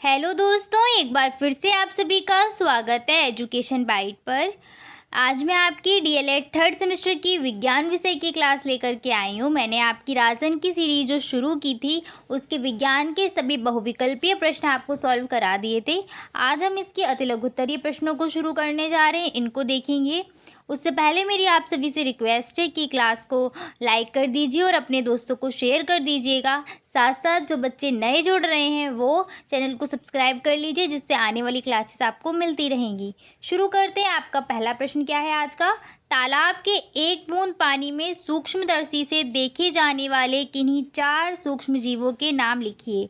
Hello दोस्तों, एक बार फिर से आप सभी का स्वागत है एजुकेशन बाइट पर। आज मैं आपकी डीएलएड थर्ड सेमेस्टर की विज्ञान विषय की क्लास लेकर के आई हूँ। मैंने आपकी राजन की सीरीज जो शुरू की थी उसके विज्ञान के सभी बहुविकल्पीय प्रश्न आपको सॉल्व करा दिए थे। आज हम इसके अतिलघुत्तरीय प्रश्नों को शुरू करने जा रहे हैं, इनको देखेंगे। उससे पहले मेरी आप सभी से रिक्वेस्ट है कि क्लास को लाइक कर दीजिए और अपने दोस्तों को शेयर कर दीजिएगा। साथ साथ जो बच्चे नए जुड़ रहे हैं वो चैनल को सब्सक्राइब कर लीजिए, जिससे आने वाली क्लासेस आपको मिलती रहेंगी। शुरू करते हैं। आपका पहला प्रश्न क्या है आज का? तालाब के एक बूंद पानी में सूक्ष्मदर्शी से देखे जाने वाले किन्हीं 4 सूक्ष्म जीवों के नाम लिखिए।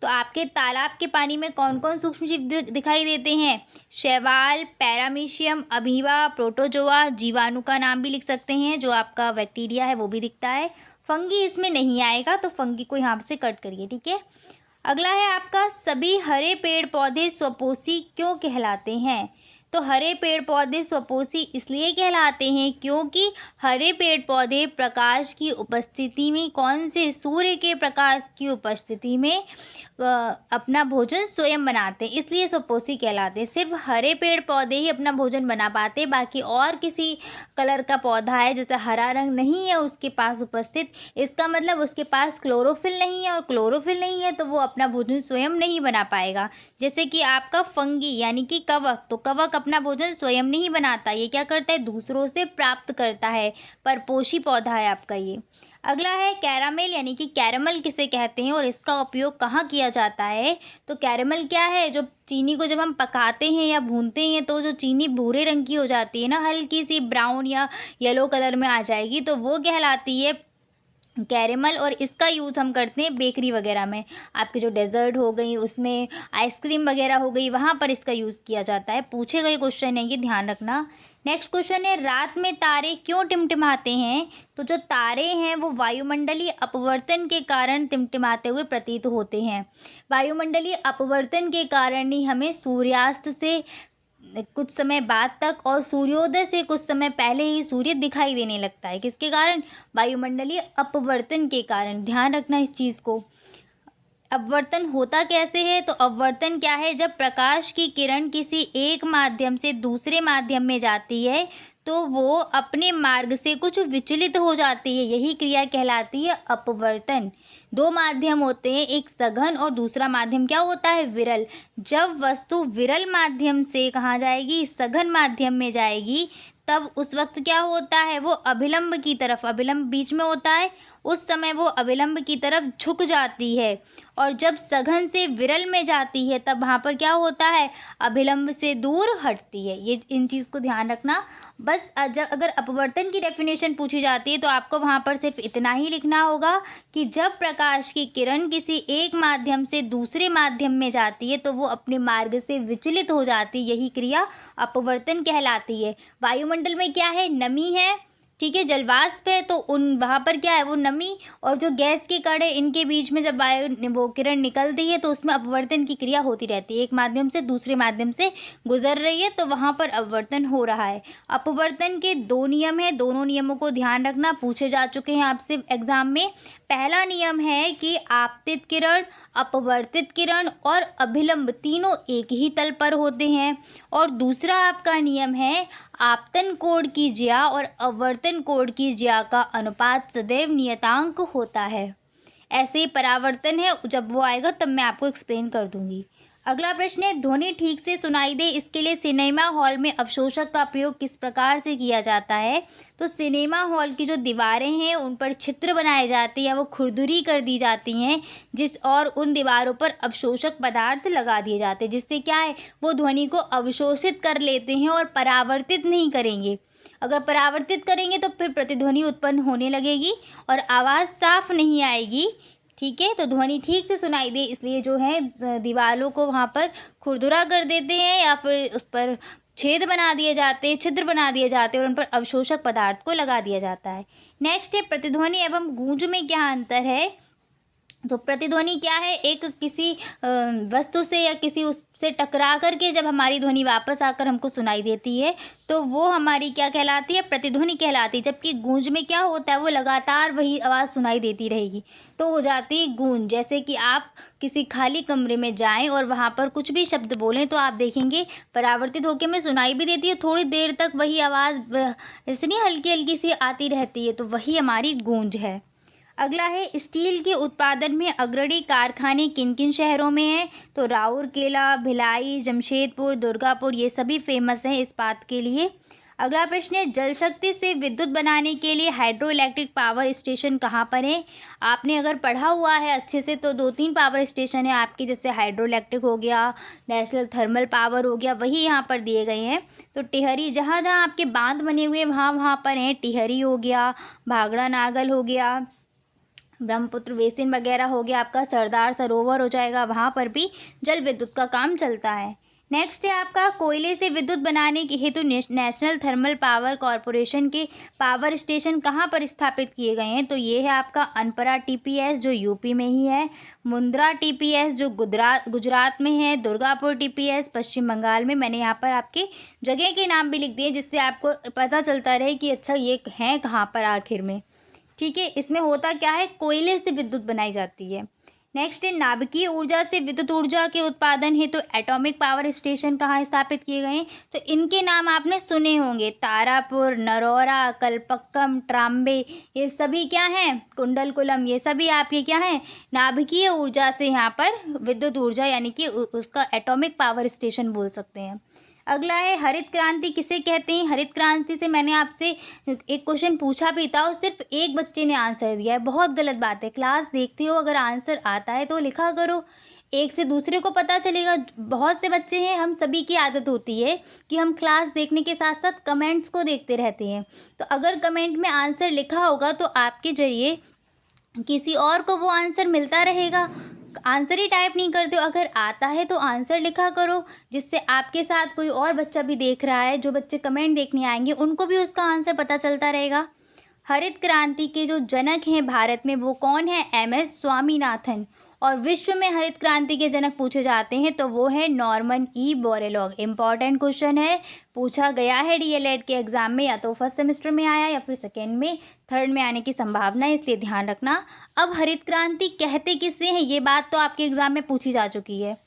तो आपके तालाब के पानी में कौन कौन सूक्ष्म जीव दिखाई देते हैं? शैवाल, पैरामीशियम, अमीबा, प्रोटोजोआ, जीवाणु का नाम भी लिख सकते हैं, जो आपका बैक्टीरिया है वो भी दिखता है। फंगी इसमें नहीं आएगा, तो फंगी को यहाँ से कट करिए, ठीक है। अगला है आपका, सभी हरे पेड़ पौधे स्वपोषी क्यों कहलाते हैं? तो हरे पेड़ पौधे स्वपोषी इसलिए कहलाते हैं क्योंकि हरे पेड़ पौधे प्रकाश की उपस्थिति में, कौन से? सूर्य के प्रकाश की उपस्थिति में अपना भोजन स्वयं बनाते हैं, इसलिए स्वपोषी कहलाते हैं। सिर्फ हरे पेड़ पौधे ही अपना भोजन बना पाते, बाकी और किसी कलर का पौधा है जैसे हरा रंग नहीं है उसके पास उपस्थित, इसका मतलब उसके पास क्लोरोफिल नहीं है, और क्लोरोफिल नहीं है तो वो अपना भोजन स्वयं नहीं बना पाएगा। जैसे कि आपका फंगी यानी कि कवक, तो कवक अपना भोजन स्वयं नहीं बनाता, ये क्या करता है? दूसरों से प्राप्त करता है। परपोषी पौधा है आपका ये। अगला है कैरामेल यानी कि कैरमल किसे कहते हैं और इसका उपयोग कहाँ किया जाता है? तो कैरमल क्या है? जो चीनी को जब हम पकाते हैं या भूनते हैं तो जो चीनी भूरे रंग की हो जाती है ना, हल्की सी ब्राउन या येलो कलर में आ जाएगी, तो वो कहलाती है कैरेमल। और इसका यूज़ हम करते हैं बेकरी वगैरह में, आपके जो डेज़र्ट हो गई उसमें, आइसक्रीम वगैरह हो गई, वहाँ पर इसका यूज़ किया जाता है। पूछे गए क्वेश्चन है ये, ध्यान रखना। नेक्स्ट क्वेश्चन है, रात में तारे क्यों टिमटिमाते हैं? तो जो तारे हैं वो वायुमंडलीय अपवर्तन के कारण टिमटिमाते हुए प्रतीत होते हैं। वायुमंडलीय अपवर्तन के कारण ही हमें सूर्यास्त से कुछ समय बाद तक और सूर्योदय से कुछ समय पहले ही सूर्य दिखाई देने लगता है। किसके कारण? वायुमंडलीय अपवर्तन के कारण। ध्यान रखना इस चीज़ को। अपवर्तन होता कैसे है? तो अपवर्तन क्या है? जब प्रकाश की किरण किसी एक माध्यम से दूसरे माध्यम में जाती है तो वो अपने मार्ग से कुछ विचलित हो जाती है, यही क्रिया कहलाती है अपवर्तन। 2 माध्यम होते हैं, एक सघन और दूसरा माध्यम क्या होता है? विरल। जब वस्तु विरल माध्यम से कहाँ जाएगी? सघन माध्यम में जाएगी, तब उस वक्त क्या होता है? वो अभिलंब की तरफ, अभिलंब बीच में होता है, उस समय वो अभिलंब की तरफ झुक जाती है। और जब सघन से विरल में जाती है तब वहाँ पर क्या होता है? अभिलंब से दूर हटती है। ये इन चीज़ को ध्यान रखना। बस जब अगर अपवर्तन की डेफिनेशन पूछी जाती है तो आपको वहाँ पर सिर्फ इतना ही लिखना होगा कि जब प्रकाश की किरण किसी एक माध्यम से दूसरे माध्यम में जाती है तो वो अपने मार्ग से विचलित हो जाती है, यही क्रिया अपवर्तन कहलाती है। वायुमंडल में क्या है? नमी है, ठीक है, जलवाष्प है, तो उन वहाँ पर क्या है? वो नमी और जो गैस के कण है इनके बीच में जब वो किरण निकलती है तो उसमें अपवर्तन की क्रिया होती रहती है, एक माध्यम से दूसरे माध्यम से गुजर रही है तो वहाँ पर अपवर्तन हो रहा है। अपवर्तन के 2 नियम हैं, दोनों नियमों को ध्यान रखना, पूछे जा चुके हैं आपसे एग्जाम में। पहला नियम है कि आपतित किरण, अपवर्तित किरण और अभिलंब तीनों एक ही तल पर होते हैं। और दूसरा आपका नियम है, आपतन कोण की ज्या और अपवर्तन कोण की ज्या का अनुपात सदैव नियतांक होता है। ऐसे ही परावर्तन है, जब वो आएगा तब मैं आपको एक्सप्लेन कर दूंगी। अगला प्रश्न है, ध्वनि ठीक से सुनाई दे इसके लिए सिनेमा हॉल में अवशोषक का प्रयोग किस प्रकार से किया जाता है? तो सिनेमा हॉल की जो दीवारें हैं उन पर छिद्र बनाए जाते हैं, वो खुरदुरी कर दी जाती हैं, और उन दीवारों पर अवशोषक पदार्थ लगा दिए जाते हैं, जिससे क्या है? वो ध्वनि को अवशोषित कर लेते हैं और परावर्तित नहीं करेंगे। अगर परावर्तित करेंगे तो फिर प्रतिध्वनि उत्पन्न होने लगेगी और आवाज़ साफ नहीं आएगी, ठीक है। तो ध्वनि ठीक से सुनाई दे इसलिए जो है दीवारों को वहाँ पर खुरदुरा कर देते हैं या फिर उस पर छेद बना दिए जाते हैं, छिद्र बना दिए जाते हैं और उन पर अवशोषक पदार्थ को लगा दिया जाता है। नेक्स्ट है, प्रतिध्वनि एवं गूंज में क्या अंतर है? तो प्रतिध्वनि क्या है, एक किसी वस्तु से या किसी उससे टकरा करके जब हमारी ध्वनि वापस आकर हमको सुनाई देती है तो वो हमारी क्या कहलाती है, प्रतिध्वनि कहलाती है। जबकि गूंज में क्या होता है, वो लगातार वही आवाज़ सुनाई देती रहेगी, तो हो जाती है गूंज। जैसे कि आप किसी खाली कमरे में जाएं और वहाँ पर कुछ भी शब्द बोलें तो आप देखेंगे परावर्तित होकर में सुनाई भी देती है, थोड़ी देर तक वही आवाज़ ऐसे नहीं हल्की हल्की सी आती रहती है, तो वही हमारी गूंज है। अगला है, स्टील के उत्पादन में अग्रणी कारखाने किन किन शहरों में हैं? तो राउरकेला, भिलाई, जमशेदपुर, दुर्गापुर, ये सभी फेमस हैं इस्पात के लिए। अगला प्रश्न है, जल शक्ति से विद्युत बनाने के लिए हाइड्रो इलेक्ट्रिक पावर स्टेशन कहाँ पर है? आपने अगर पढ़ा हुआ है अच्छे से तो 2-3 पावर स्टेशन है आपके, जैसे हाइड्रो इलेक्ट्रिक हो गया, नेशनल थर्मल पावर हो गया, वही यहाँ पर दिए गए हैं। तो टिहरी, जहाँ जहाँ आपके बांध बने हुए वहाँ वहाँ पर हैं, टिहरी हो गया, भाखड़ा नागल हो गया, ब्रह्मपुत्र बेसिन वगैरह हो गया, आपका सरदार सरोवर हो जाएगा, वहाँ पर भी जल विद्युत का काम चलता है। नेक्स्ट है आपका, कोयले से विद्युत बनाने के हेतु नेशनल थर्मल पावर कॉरपोरेशन के पावर स्टेशन कहाँ पर स्थापित किए गए हैं? तो ये है आपका अनपरा टीपीएस जो यूपी में ही है, मुंद्रा टीपीएस जो गुजरात में है, दुर्गापुर टीपीएस पश्चिम बंगाल में। मैंने यहाँ पर आपके जगह के नाम भी लिख दिए जिससे आपको पता चलता रहे कि अच्छा ये हैं कहाँ पर आखिर में। ठीक है, इसमें होता क्या है, कोयले से विद्युत बनाई जाती है। नेक्स्ट है, नाभिकीय ऊर्जा से विद्युत ऊर्जा के उत्पादन हेतु एटॉमिक पावर स्टेशन कहाँ स्थापित किए गए हैं? तो इनके नाम आपने सुने होंगे, तारापुर, नरौरा, कलपक्कम, ट्राम्बे, ये सभी क्या हैं, कुंडलकुलम, ये सभी आपके क्या हैं, नाभिकीय ऊर्जा से यहाँ पर विद्युत ऊर्जा यानी कि उसका एटॉमिक पावर स्टेशन बोल सकते हैं। अगला है, हरित क्रांति किसे कहते हैं? हरित क्रांति से मैंने आपसे एक क्वेश्चन पूछा भी था और सिर्फ एक बच्चे ने आंसर दिया है, बहुत गलत बात है। क्लास देखते हो, अगर आंसर आता है तो लिखा करो, एक से दूसरे को पता चलेगा। बहुत से बच्चे हैं, हम सभी की आदत होती है कि हम क्लास देखने के साथ साथ कमेंट्स को देखते रहते हैं, तो अगर कमेंट में आंसर लिखा होगा तो आपके जरिए किसी और को वो आंसर मिलता रहेगा। आंसर ही टाइप नहीं करते हो, अगर आता है तो आंसर लिखा करो, जिससे आपके साथ कोई और बच्चा भी देख रहा है, जो बच्चे कमेंट देखने आएंगे उनको भी उसका आंसर पता चलता रहेगा। हरित क्रांति के जो जनक हैं भारत में वो कौन है? एमएस स्वामीनाथन। और विश्व में हरित क्रांति के जनक पूछे जाते हैं तो वो है नॉर्मन ई बोरेलॉग। इंपॉर्टेंट क्वेश्चन है, पूछा गया है डीएलएड के एग्जाम में, या तो फर्स्ट सेमेस्टर में आया या फिर सेकेंड में, थर्ड में आने की संभावना है, इसलिए ध्यान रखना। अब हरित क्रांति कहते किसे हैं, ये बात तो आपके एग्जाम में पूछी जा चुकी है।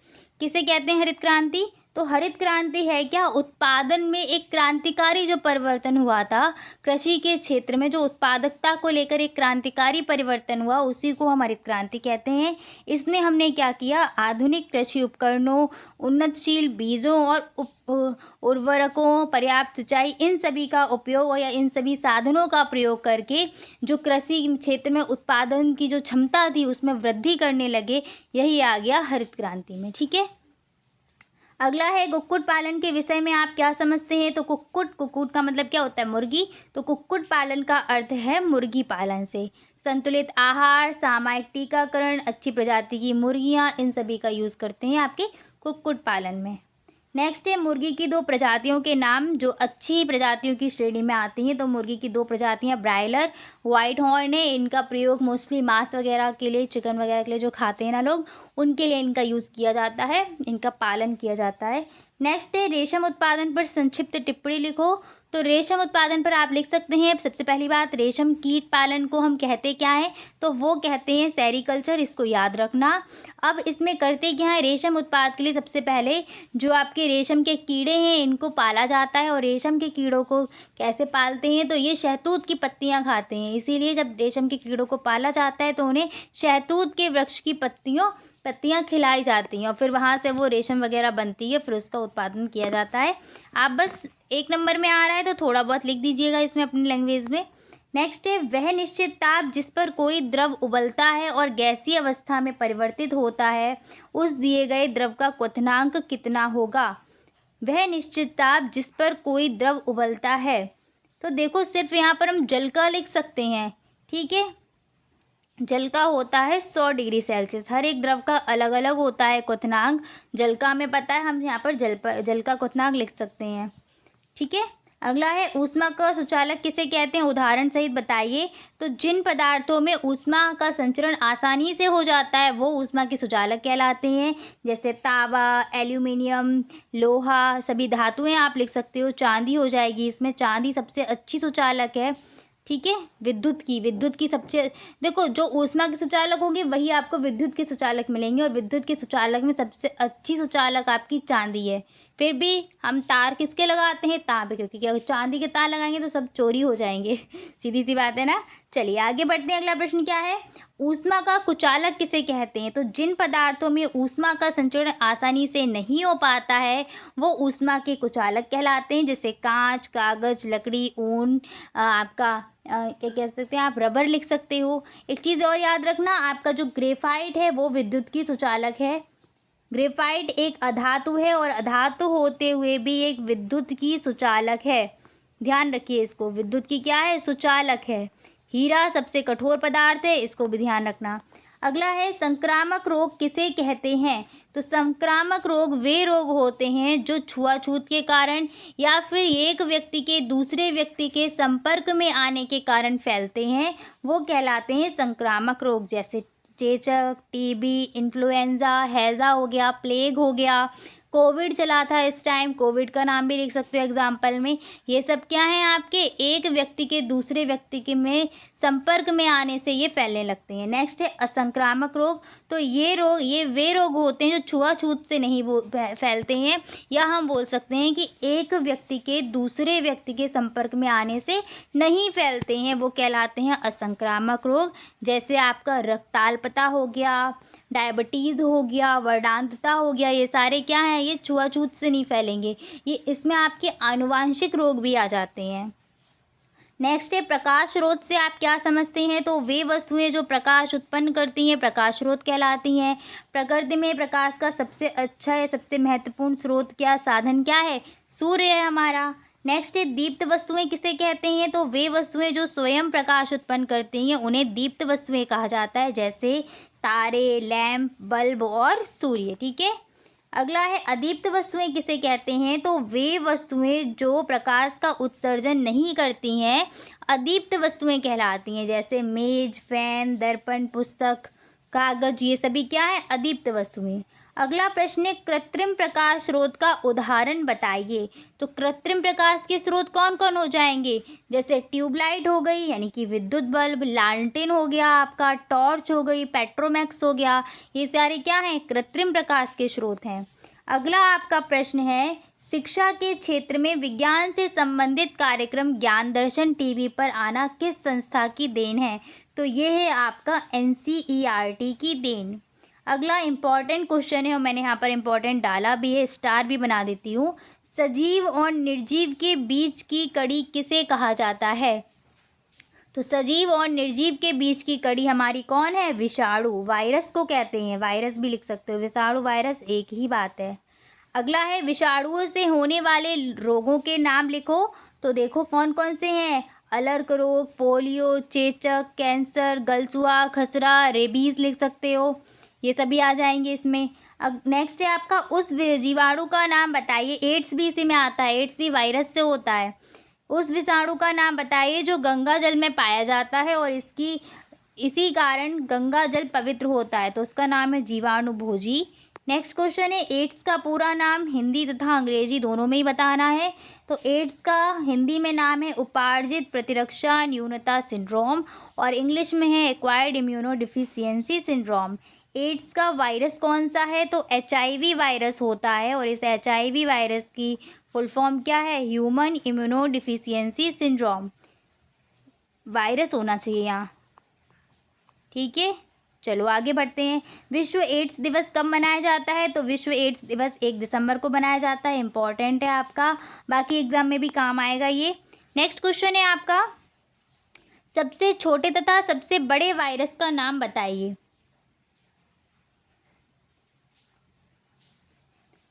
किसे कहते हैं हरित क्रांति? तो हरित क्रांति है क्या, उत्पादन में एक क्रांतिकारी जो परिवर्तन हुआ था कृषि के क्षेत्र में, जो उत्पादकता को लेकर एक क्रांतिकारी परिवर्तन हुआ, उसी को हम हरित क्रांति कहते हैं। इसमें हमने क्या किया, आधुनिक कृषि उपकरणों, उन्नतशील बीजों और उर्वरकों, पर्याप्त सिंचाई, इन सभी का उपयोग या इन सभी साधनों का प्रयोग करके जो कृषि क्षेत्र में उत्पादन की जो क्षमता थी उसमें वृद्धि करने लगे, यही आ गया हरित क्रांति में। ठीक है, अगला है, कुक्कुट पालन के विषय में आप क्या समझते हैं? तो कुक्कुट का मतलब क्या होता है, मुर्गी। तो कुक्कुट पालन का अर्थ है मुर्गी पालन से संतुलित आहार, सामयिक टीकाकरण, अच्छी प्रजाति की मुर्गियां, इन सभी का यूज़ करते हैं आपके कुक्कुट पालन में। नेक्स्ट है, मुर्गी की 2 प्रजातियों के नाम जो अच्छी प्रजातियों की श्रेणी में आती हैं। तो मुर्गी की 2 प्रजातियां ब्रायलर, वाइट हॉर्न है, इनका प्रयोग मोस्टली मांस वगैरह के लिए, चिकन वगैरह के लिए जो खाते हैं ना लोग, उनके लिए इनका यूज़ किया जाता है, इनका पालन किया जाता है। नेक्स्ट है, रेशम उत्पादन पर संक्षिप्त टिप्पणी लिखो। तो रेशम उत्पादन पर आप लिख सकते हैं, सबसे पहली बात, रेशम कीट पालन को हम कहते क्या हैं? तो वो कहते हैं सेरीकल्चर, इसको याद रखना। अब इसमें करते क्या है, रेशम उत्पाद के लिए सबसे पहले जो आपके रेशम के कीड़े हैं इनको पाला जाता है। और रेशम के कीड़ों को कैसे पालते हैं? तो ये शहतूत की पत्तियां खाते हैं, इसीलिए जब रेशम के कीड़ों को पाला जाता है तो उन्हें शहतूत के वृक्ष की पत्तियां खिलाई जाती हैं और फिर वहाँ से वो रेशम वगैरह बनती है, फिर उसका उत्पादन किया जाता है। आप बस 1 नंबर में आ रहा है तो थोड़ा बहुत लिख दीजिएगा इसमें अपनी लैंग्वेज में। नेक्स्ट है, वह निश्चित ताप जिस पर कोई द्रव उबलता है और गैसीय अवस्था में परिवर्तित होता है, उस दिए गए द्रव का क्वथनांक कितना होगा? वह निश्चित ताप जिस पर कोई द्रव उबलता है, तो देखो सिर्फ यहाँ पर हम जल का लिख सकते हैं। ठीक है, जल का होता है 100 डिग्री सेल्सियस। हर एक द्रव का अलग अलग होता है क्वथनांक। जल का हमें पता है, हम यहाँ पर जल का क्वथनांक लिख सकते हैं। ठीक है, अगला है ऊष्मा का सुचालक किसे कहते हैं, उदाहरण सहित बताइए। तो जिन पदार्थों में ऊष्मा का संचरण आसानी से हो जाता है वो ऊष्मा के सुचालक कहलाते हैं, जैसे तांबा, एल्यूमिनियम, लोहा, सभी धातुएं आप लिख सकते हो। चांदी हो जाएगी इसमें, चांदी सबसे अच्छी सुचालक है। ठीक है, विद्युत की सबसे, देखो जो ऊष्मा के सुचालक होंगे वही आपको विद्युत के सुचालक मिलेंगे, और विद्युत के सुचालक में सबसे अच्छी सुचालक आपकी चांदी है। फिर भी हम तार किसके लगाते हैं, तांबे, क्योंकि क्या चांदी के तार लगाएंगे तो सब चोरी हो जाएंगे सीधी सी बात है ना। चलिए आगे बढ़ते हैं। अगला प्रश्न क्या है, ऊष्मा का कुचालक किसे कहते हैं। तो जिन पदार्थों में ऊष्मा का संचरण आसानी से नहीं हो पाता है वो ऊष्मा के कुचालक कहलाते हैं, जैसे कांच, कागज, लकड़ी, ऊन, आपका क्या कह सकते हैं आप, रबर लिख सकते हो। एक चीज़ और याद रखना, आपका जो ग्रेफाइट है वो विद्युत की सुचालक है। ग्रेफाइट एक अधातु है और अधातु होते हुए भी एक विद्युत की सुचालक है। ध्यान रखिए इसको, विद्युत की क्या है, सुचालक है। हीरा सबसे कठोर पदार्थ है, इसको भी ध्यान रखना। अगला है संक्रामक रोग किसे कहते हैं। तो संक्रामक रोग वे रोग होते हैं जो छुआछूत के कारण या फिर एक व्यक्ति के दूसरे व्यक्ति के संपर्क में आने के कारण फैलते हैं, वो कहलाते हैं संक्रामक रोग, जैसे चेचक, टीबी, इन्फ्लुएंजा, हैज़ा हो गया, प्लेग हो गया, कोविड चला था इस टाइम, कोविड का नाम भी लिख सकते हो एग्जाम्पल में। ये सब क्या है, आपके एक व्यक्ति के दूसरे व्यक्ति के में संपर्क में आने से ये फैलने लगते हैं। नेक्स्ट है असंक्रामक रोग। तो ये वे रोग होते हैं जो छुआछूत से नहीं फैलते हैं, या हम बोल सकते हैं कि एक व्यक्ति के दूसरे व्यक्ति के संपर्क में आने से नहीं फैलते हैं, वो कहलाते हैं असंक्रामक रोग। जैसे आपका रक्ताल्पता हो गया, डायबिटीज़ हो गया, वर्णांतता हो गया, ये सारे क्या हैं, ये छुआछूत से नहीं फैलेंगे, ये इसमें आपके आनुवांशिक रोग भी आ जाते हैं। नेक्स्ट है प्रकाश स्रोत से आप क्या समझते हैं। तो वे वस्तुएं जो प्रकाश उत्पन्न करती हैं प्रकाश स्रोत कहलाती हैं। प्रकृति में प्रकाश का सबसे अच्छा है, सबसे महत्वपूर्ण स्रोत क्या, साधन क्या है, सूर्य है हमारा। नेक्स्ट है दीप्त वस्तुएं किसे कहते हैं। तो वे वस्तुएं जो स्वयं प्रकाश उत्पन्न करती हैं उन्हें दीप्त वस्तुएं कहा जाता है, जैसे तारे, लैंप, बल्ब और सूर्य। ठीक है। अगला है अदीप्त वस्तुएं किसे कहते हैं। तो वे वस्तुएं जो प्रकाश का उत्सर्जन नहीं करती हैं अदीप्त वस्तुएं कहलाती हैं, जैसे मेज, फैन, दर्पण, पुस्तक, कागज, ये सभी क्या है, अदीप्त वस्तुएं। अगला प्रश्न है कृत्रिम प्रकाश स्रोत का उदाहरण बताइए। तो कृत्रिम प्रकाश के स्रोत कौन कौन हो जाएंगे, जैसे ट्यूबलाइट हो गई यानी कि विद्युत बल्ब, लालटेन हो गया आपका, टॉर्च हो गई, पेट्रोमैक्स हो गया, ये सारे क्या हैं, कृत्रिम प्रकाश के स्रोत हैं। अगला आपका प्रश्न है शिक्षा के क्षेत्र में विज्ञान से संबंधित कार्यक्रम ज्ञान दर्शन टीवी पर आना किस संस्था की देन है। तो ये है आपका NCERT की देन। अगला इम्पॉर्टेंट क्वेश्चन है और मैंने यहाँ पर इम्पॉर्टेंट डाला भी है, स्टार भी बना देती हूँ। सजीव और निर्जीव के बीच की कड़ी किसे कहा जाता है। तो सजीव और निर्जीव के बीच की कड़ी हमारी कौन है, विषाणु, वायरस को कहते हैं, वायरस भी लिख सकते हो, विषाणु वायरस एक ही बात है। अगला है विषाणुओं से होने वाले रोगों के नाम लिखो। तो देखो कौन कौन से हैं, अलर्क रोग, पोलियो, चेचक, कैंसर, गलसुआ, खसरा, रेबीज लिख सकते हो, ये सभी आ जाएंगे इसमें। अब नेक्स्ट है आपका उस जीवाणु का नाम बताइए, एड्स भी इसी में आता है, एड्स भी वायरस से होता है। उस विषाणु का नाम बताइए जो गंगा जल में पाया जाता है और इसी कारण गंगा जल पवित्र होता है, तो उसका नाम है जीवाणु भोजी। नेक्स्ट क्वेश्चन है एड्स का पूरा नाम हिंदी तथा अंग्रेजी दोनों में ही बताना है। तो एड्स का हिंदी में नाम है उपार्जित प्रतिरक्षा न्यूनता सिंड्रोम और इंग्लिश में है acquired immunodeficiency syndrome. AIDS का वायरस कौन सा है, तो HIV वायरस होता है और इस HIV वायरस की फुल फॉर्म क्या है, human immuno deficiency syndrome, virus होना चाहिए यहाँ। ठीक है, चलो आगे बढ़ते हैं। विश्व एड्स दिवस कब मनाया जाता है। तो विश्व एड्स दिवस 1 दिसंबर को मनाया जाता है, इम्पॉर्टेंट है आपका, बाकी एग्जाम में भी काम आएगा ये। नेक्स्ट क्वेश्चन है आपका सबसे छोटे तथा सबसे बड़े वायरस का नाम बताइए।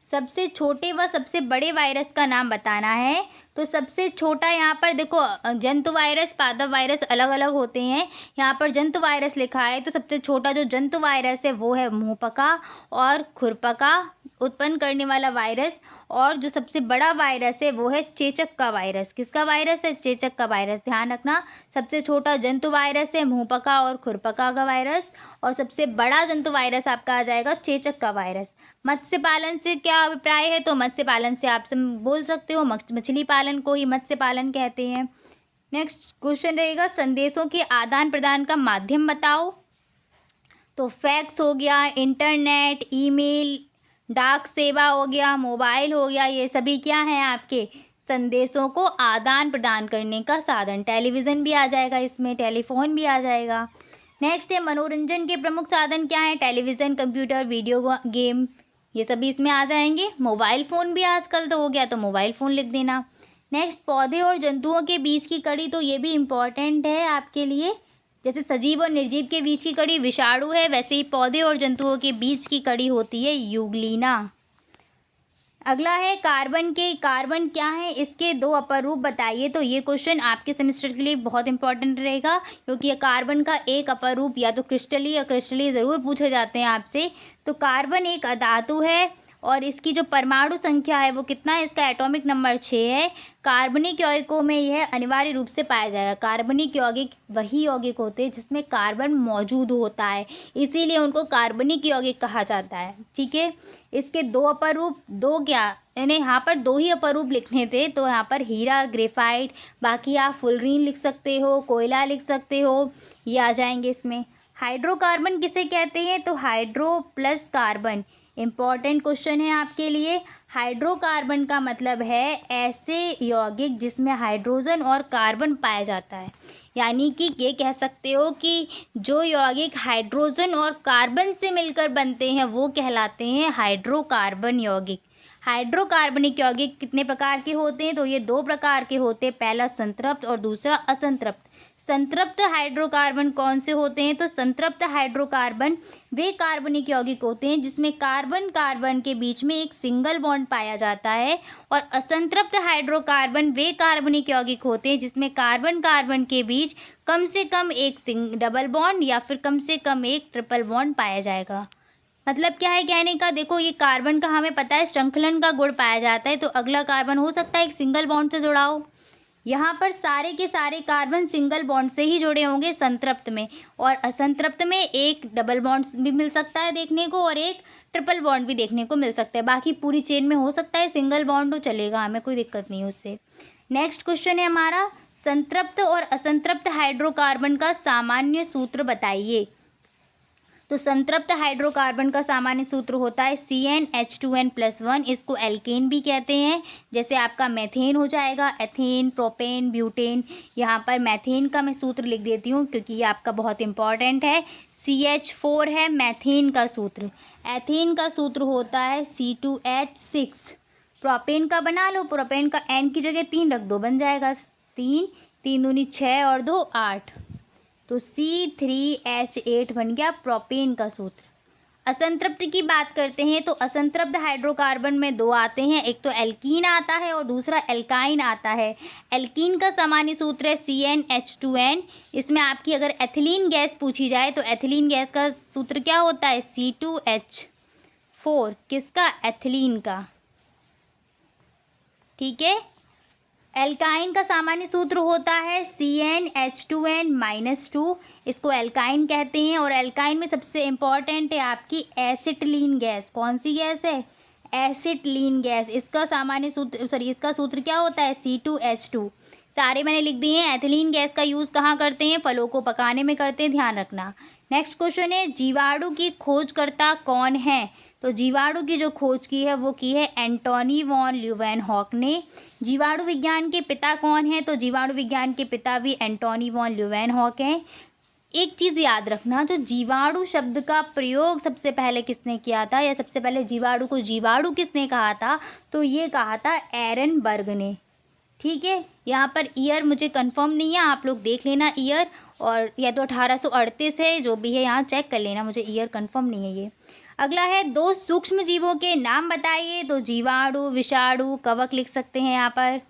सबसे छोटे व सबसे बड़े वायरस का नाम बताना है। तो सबसे छोटा यहाँ पर देखो जंतु वायरस, पादप वायरस अलग अलग होते हैं, यहाँ पर जंतु वायरस लिखा है, तो सबसे छोटा जो जंतु वायरस है वो है मुंहपका और खुरपका, उत्पन्न करने वाला वायरस और जो सबसे बड़ा वायरस है वो है चेचक का वायरस। किसका वायरस है? चेचक का वायरस। ध्यान रखना, सबसे छोटा जंतु वायरस है मुंहपका और खुरपका का वायरस, और सबसे बड़ा जंतु वायरस आपका आ जाएगा चेचक का वायरस। मत्स्य पालन से क्या अभिप्राय है? तो मत्स्य पालन से आप बोल सकते हो मछली पालन को ही मत्स्य पालन कहते हैं। नेक्स्ट क्वेश्चन रहेगा, संदेशों के आदान प्रदान का माध्यम बताओ। तो फैक्स हो गया, इंटरनेट, ईमेल, डाक सेवा हो गया, मोबाइल हो गया, ये सभी क्या हैं आपके संदेशों को आदान प्रदान करने का साधन। टेलीविज़न भी आ जाएगा इसमें, टेलीफोन भी आ जाएगा। नेक्स्ट है, मनोरंजन के प्रमुख साधन क्या हैं? टेलीविज़न, कंप्यूटर, वीडियो गेम, ये सभी इसमें आ जाएंगे। मोबाइल फ़ोन भी आजकल तो हो गया, तो मोबाइल फ़ोन लिख देना। नेक्स्ट, पौधे और जंतुओं के बीच की कड़ी, तो ये भी इम्पॉर्टेंट है आपके लिए। जैसे सजीव और निर्जीव के बीच की कड़ी विषाणु है, वैसे ही पौधे और जंतुओं के बीच की कड़ी होती है यूग्लिना। अगला है, कार्बन क्या है, इसके दो अपर रूप बताइए। तो ये क्वेश्चन आपके सेमेस्टर के लिए बहुत इंपॉर्टेंट रहेगा, क्योंकि ये कार्बन का एक अपर रूप या तो क्रिस्टली ज़रूर पूछे जाते हैं आपसे। तो कार्बन एक अधातु है और इसकी जो परमाणु संख्या है वो कितना है? इसका एटॉमिक नंबर 6 है। कार्बनिक यौगिकों में यह अनिवार्य रूप से पाया जाएगा। कार्बनिक यौगिक वही यौगिक होते हैं जिसमें कार्बन मौजूद होता है, इसीलिए उनको कार्बनिक यौगिक कहा जाता है। ठीक है, इसके दो अपर रूप, दो क्या यानी यहाँ पर दो ही अपर रूप लिखने थे, तो यहाँ पर हीरा, ग्रेफाइट, बाकी आप फुलरीन लिख सकते हो, कोयला लिख सकते हो, ये आ जाएंगे इसमें। हाइड्रोकार्बन किसे कहते हैं? तो hydro plus carbon, important question है आपके लिए। हाइड्रोकार्बन का मतलब है ऐसे यौगिक जिसमें हाइड्रोजन और कार्बन पाया जाता है, यानी कि ये कह सकते हो कि जो यौगिक हाइड्रोजन और कार्बन से मिलकर बनते हैं वो कहलाते हैं हाइड्रोकार्बन यौगिक। हाइड्रोकार्बनिक यौगिक कितने प्रकार के होते हैं? तो ये दो प्रकार के होते हैं, पहला संतृप्त और दूसरा असंतृप्त। संतृप्त हाइड्रोकार्बन कौन से होते हैं? तो संतृप्त हाइड्रोकार्बन वे कार्बनिक यौगिक होते हैं जिसमें कार्बन कार्बन के बीच में एक सिंगल बॉन्ड पाया जाता है, और असंतृप्त हाइड्रोकार्बन वे कार्बनिक यौगिक होते हैं जिसमें कार्बन कार्बन के बीच कम से कम एक डबल बॉन्ड या फिर कम से कम एक ट्रिपल बॉन्ड पाया जाएगा। मतलब क्या है कहने का? देखो, ये कार्बन का हमें पता है श्रृंखलन का गुण पाया जाता है, तो अगला कार्बन हो सकता है एक सिंगल बॉन्ड से जुड़ा हो। यहाँ पर सारे के सारे कार्बन सिंगल बॉन्ड से ही जुड़े होंगे संतृप्त में, और असंतृप्त में एक डबल बॉन्ड भी मिल सकता है देखने को और एक ट्रिपल बॉन्ड भी देखने को मिल सकता है। बाकी पूरी चेन में हो सकता है सिंगल बॉन्ड हो, चलेगा, हमें कोई दिक्कत नहीं उससे। नेक्स्ट क्वेश्चन है हमारा, संतृप्त और असंतृप्त हाइड्रोकार्बन का सामान्य सूत्र बताइए। तो संतृप्त हाइड्रोकार्बन का सामान्य सूत्र होता है CnH2n+1, इसको एल्केन भी कहते हैं। जैसे आपका मेथेन हो जाएगा, एथेन, प्रोपेन, ब्यूटेन। यहाँ पर मेथेन का मैं सूत्र लिख देती हूँ क्योंकि ये आपका बहुत इंपॉर्टेंट है। CH4 है मेथेन का सूत्र। एथेन का सूत्र होता है C2H6। प्रोपेन का बना लो, प्रोपेन का N की जगह 3 रख दो, बन जाएगा 3, 3 दूनी 6 और 2 8, तो C3H8 बन गया प्रोपेन का सूत्र। असंतृप्त की बात करते हैं तो असंतृप्त हाइड्रोकार्बन में दो आते हैं, एक तो एल्कीन आता है और दूसरा एल्काइन आता है। एल्कीन का सामान्य सूत्र है CnH2n। इसमें आपकी अगर एथिलीन गैस पूछी जाए तो एथिलीन गैस का सूत्र क्या होता है? C2H4। किसका? एथिलीन का। ठीक है, एल्काइन का सामान्य सूत्र होता है CnH2n-2, इसको एल्काइन कहते हैं। और एल्काइन में सबसे इम्पॉर्टेंट है आपकी एसिटिलीन गैस। कौन सी गैस है? Acetylene gas. इसका सामान्य सूत्र इसका सूत्र क्या होता है? C2H2। सारे मैंने लिख दिए हैं। एथिलीन गैस का यूज़ कहाँ करते हैं? फलों को पकाने में करते हैं, ध्यान रखना। नेक्स्ट क्वेश्चन है, जीवाणु की खोजकर्ता कौन है? तो जीवाणु की जो खोज की है वो की है एंटोनी वॉन ल्यूवेनहॉक ने। जीवाणु विज्ञान के पिता कौन है? तो जीवाणु विज्ञान के पिता भी एंटोनी वॉन ल्यूवेनहॉक हैं। एक चीज़ याद रखना, जो जीवाणु शब्द का प्रयोग सबसे पहले किसने किया था, या सबसे पहले जीवाणु को जीवाणु किसने कहा था? तो ये कहा था एरनबर्ग ने। ठीक है, यहाँ पर ईयर मुझे कंफर्म नहीं है, आप लोग देख लेना ईयर, और या तो 1838 है, जो भी है यहाँ चेक कर लेना, मुझे ईयर कंफर्म नहीं है ये। अगला है, दो सूक्ष्म जीवों के नाम बताइए। तो जीवाणु, विषाणु, कवक लिख सकते हैं यहाँ पर।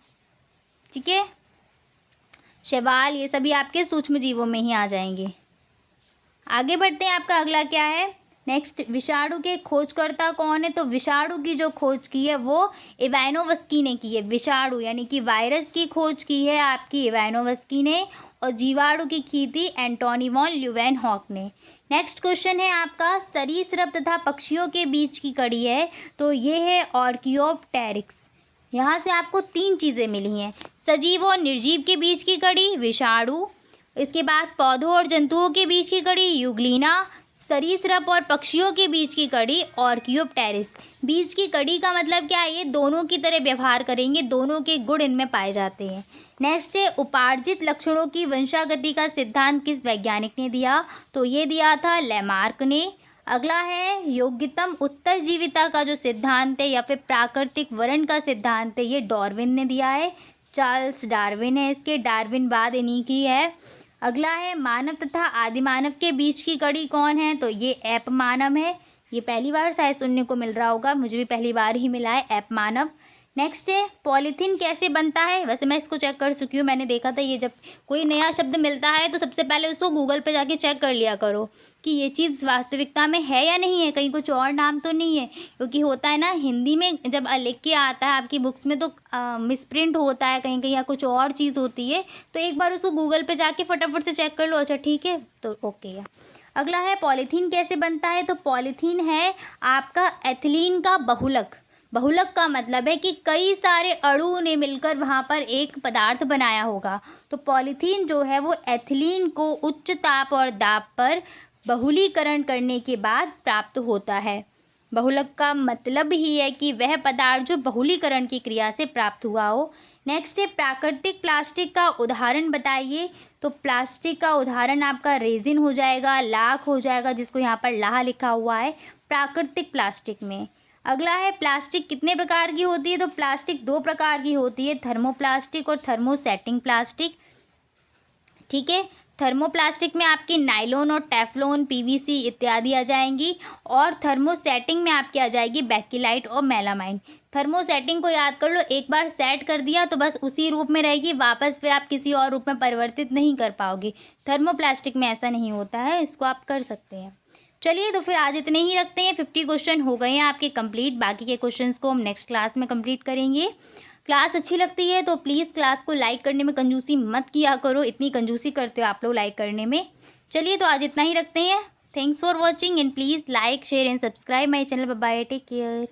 ठीक है, शैवाल, ये सभी आपके सूक्ष्म जीवों में ही आ जाएंगे। आगे बढ़ते हैं, आपका अगला क्या है? नेक्स्ट, विषाणु के खोजकर्ता कौन है? तो विषाणु की जो खोज की है वो इवानोव्स्की ने की है। विषाणु यानी कि वायरस की खोज की है आपकी इवानोव्स्की ने, और जीवाणु की थी एंटोनी वॉन ल्यूवेनहॉक ने। नेक्स्ट क्वेश्चन है आपका, सरीसृप तथा पक्षियों के बीच की कड़ी है, तो ये है आर्कियोप्टेरिक्स। यहाँ से आपको 3 चीज़ें मिली हैं, सजीव और निर्जीव के बीच की कड़ी विषाणु, इसके बाद पौधों और जंतुओं के बीच की कड़ी यूग्लिना, सरीसृप और पक्षियों के बीच की कड़ी आर्कियोप्टेरिस। बीच की कड़ी का मतलब क्या है? ये दोनों की तरह व्यवहार करेंगे, दोनों के गुण इनमें पाए जाते हैं। नेक्स्ट है, उपार्जित लक्षणों की वंशागति का सिद्धांत किस वैज्ञानिक ने दिया? तो ये दिया था लैमार्क ने। अगला है, योग्यतम उत्तरजीविता का जो सिद्धांत है या फिर प्राकृतिक वर्ण का सिद्धांत है, ये डार्विन ने दिया है, चार्ल्स डार्विन है इसके, डार्विन बाद इन्हीं की है। अगला है, मानव तथा आदिमानव के बीच की कड़ी कौन है? तो ये ऐप मानव है। ये पहली बार शायद सुनने को मिल रहा होगा, मुझे भी पहली बार ही मिला है ऐप मानव। नेक्स्ट है, पॉलीथीन कैसे बनता है? वैसे मैं इसको चेक कर चुकी हूँ, मैंने देखा था ये जब कोई नया शब्द मिलता है तो सबसे पहले उसको गूगल पे जाके चेक कर लिया करो कि ये चीज़ वास्तविकता में है या नहीं है, कहीं कुछ और नाम तो नहीं है, क्योंकि होता है ना हिंदी में जब लिख के आता है आपकी बुक्स में तो मिसप्रिंट होता है कहीं कहीं, या कुछ और चीज़ होती है, तो एक बार उसको गूगल पे जाके फटाफट से चेक कर लो। अच्छा ठीक है, तो ओके है। अगला है, पॉलीथीन कैसे बनता है? तो पॉलीथीन है आपका एथिलीन का बहुलक। बहुलक का मतलब है कि कई सारे अणु ने मिलकर वहाँ पर एक पदार्थ बनाया होगा। तो पॉलीथीन जो है वो एथिलीन को उच्च ताप और दाब पर बहुलीकरण करने के बाद प्राप्त होता है। बहुलक का मतलब ही है कि वह पदार्थ जो बहुलीकरण की क्रिया से प्राप्त हुआ हो। नेक्स्ट है, प्राकृतिक प्लास्टिक का उदाहरण बताइए। तो प्लास्टिक का उदाहरण आपका रेजिन हो जाएगा, लाख हो जाएगा, जिसको यहाँ पर लाह लिखा हुआ है प्राकृतिक प्लास्टिक में। अगला है, प्लास्टिक कितने प्रकार की होती है? तो प्लास्टिक 2 प्रकार की होती है, थर्मोप्लास्टिक और थर्मोसेटिंग प्लास्टिक। ठीक है, थर्मोप्लास्टिक में आपकी नायलॉन और टेफ्लॉन, पीवीसी इत्यादि आ जाएंगी, और थर्मोसेटिंग में आपकी आ जाएगी बेकिलाइट और मेलामाइन। थर्मोसेटिंग को याद कर लो, एक बार सेट कर दिया तो बस उसी रूप में रहेगी, वापस फिर आप किसी और रूप में परिवर्तित नहीं कर पाओगे। थर्मोप्लास्टिक में ऐसा नहीं होता है, इसको आप कर सकते हैं। चलिए तो फिर आज इतने ही रखते हैं। 50 क्वेश्चन हो गए हैं आपके कंप्लीट, बाकी के क्वेश्चंस को हम नेक्स्ट क्लास में कंप्लीट करेंगे। क्लास अच्छी लगती है तो प्लीज़ क्लास को लाइक करने में कंजूसी मत किया करो, इतनी कंजूसी करते हो आप लोग लाइक करने में। चलिए तो आज इतना ही रखते हैं। Thanks for watching and please like share and subscribe my channel. Bye bye, take care.